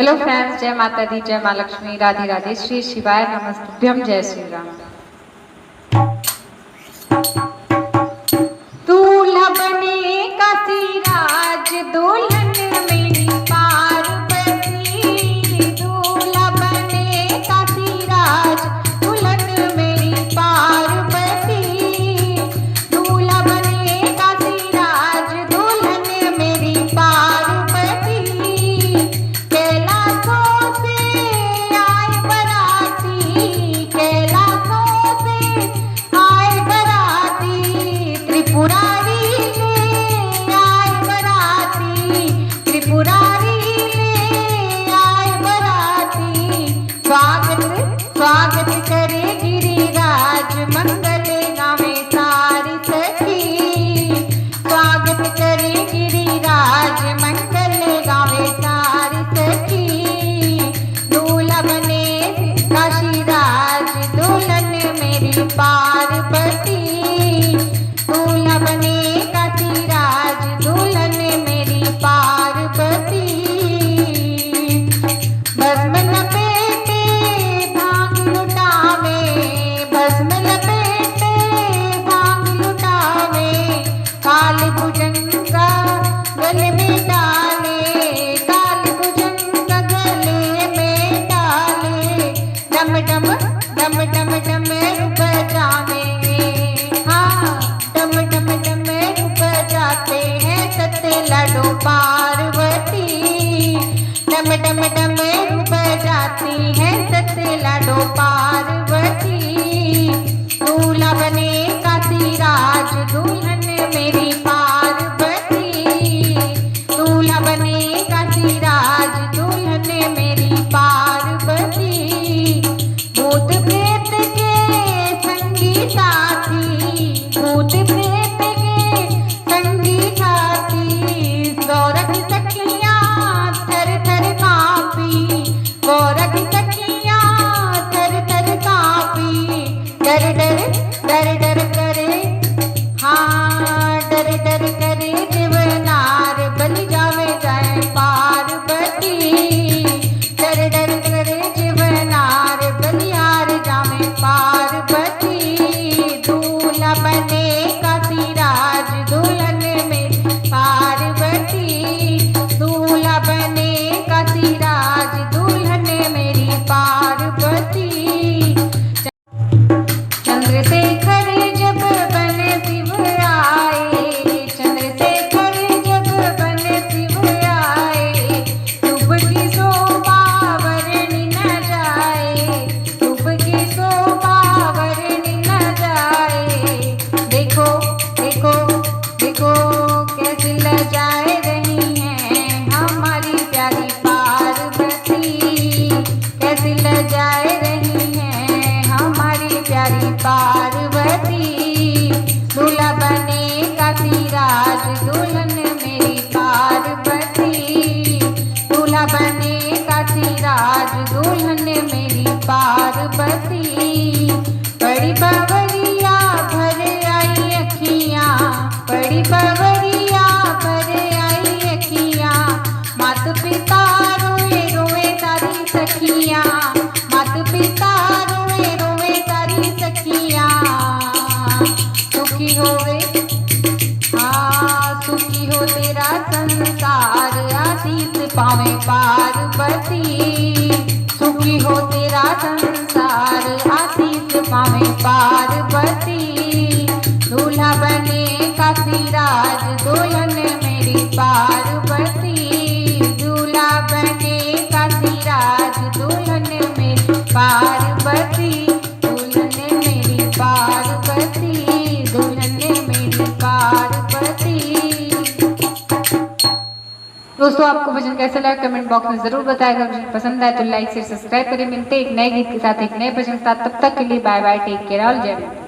Hello friends, जय माता दी, जय माँ लक्ष्मी, राधे राधे, श्री शिवाय नमस्तुभ्यम, जय श्री राम। दूल्हा बने का सिराज दुल्हन मेरी पार्वती, दूल्हा बने का सिराज दुल्हन मेरी पार्वती, दूल्हा बने का सिराज दुल्हन मेरी पार्वती। कैलाशों से आए बराती, कैलाशों से आए बराती, त्रिपुरारी ले आए बराती, त्रिपुरारी ले आए बराती। स्वागत करे गिरिराज, मंगल गावे सारी सखी, स्वागत करे गिरिराज, मंगल गावे सारी सखी। दूल्हा बने काशीराज दुल्हन मेरी पार्वती, दूल्हा बने काशीराज दुल्हन मेरी पार्वती। भस्म लपेटे भांग लुटावे, भस्म लपेटे भांग लुटावे, काल भुजंगा गले में डाले, काल भुजंगा गले में डाले। डम डम डम डम डम रूप जावे, हाँ डम डम डम रूप जाते हैं सत्य लाडो पार्वती, डम डम डम रूप जाती हैं सत्य लाडो पार्वती। दूल्हा बने काशीराज दुल्हन मेरी पार्वती, दूल्हा बने काशीराज दुल्हन मेरी पार्वती। भूत प्रेत के संगी साथी, भूत प्रेत के संगी साथी, गौरख सखियाँ थर थर कांपी, गौरख सखियाँ थर थर कांपी। डर डर करे, हाँ डर डर करे देवनार, बल जावे जाए पार्वती, डर डर करे जीवनार, बलियार जावे पार्वती। दूल्हा बने काशीराज दुल्हन मेरी पार्वती, दूल्हा बने काशीराज दुल्हन मेरी पार्वती। चंद्रशेखर जब बन शिव आए, चंद्रशेखर जब बन शिव आए, शुभ की शोभा वर्णि न जाए, शुभ की शोभा वर्णि न जाए। देखो देखो देखो कैसी लजाए रही हैं हमारी प्यारी पार्वती, कैसी लजाए रही हैं हमारी प्यारी पार्वती। दूल्हा बने काशीराज दुल्हन मेरी पार्वती, दूल्हा बने काशीराज दुल्हन मेरी पार्वती। बड़ी बवरिया भर आई अखियाँ, बड़ी बवरिया भर आई अखियाँ, मात पिता रोए रोए तारी सखियाँ, मात पिता रोए रोए तारी सखियाँ। सुखी होवे, हाँ सुखी हो तेरा संसार, आशीष पावे पार्वती, सुखी हो तेरा संसार, आशीष पावे पार्वती। दूल्हा बने काशीराज दुल्हन मेरी पार्वती, दूल्हा बने काशीराज दुल्हन मेरी पार्वती, दुल्हन मेरी पार्वती, दुल्हन मेरी पार्वती। दोस्तों, आपको भजन कैसा लगा कमेंट बॉक्स में जरूर बताएगा। भजन पसंद आए तो लाइक शेयर सब्सक्राइब करें। मिलते हैं एक नए गीत के साथ, एक नए भजन के साथ। तब तक के लिए bye bye, take care, all जय।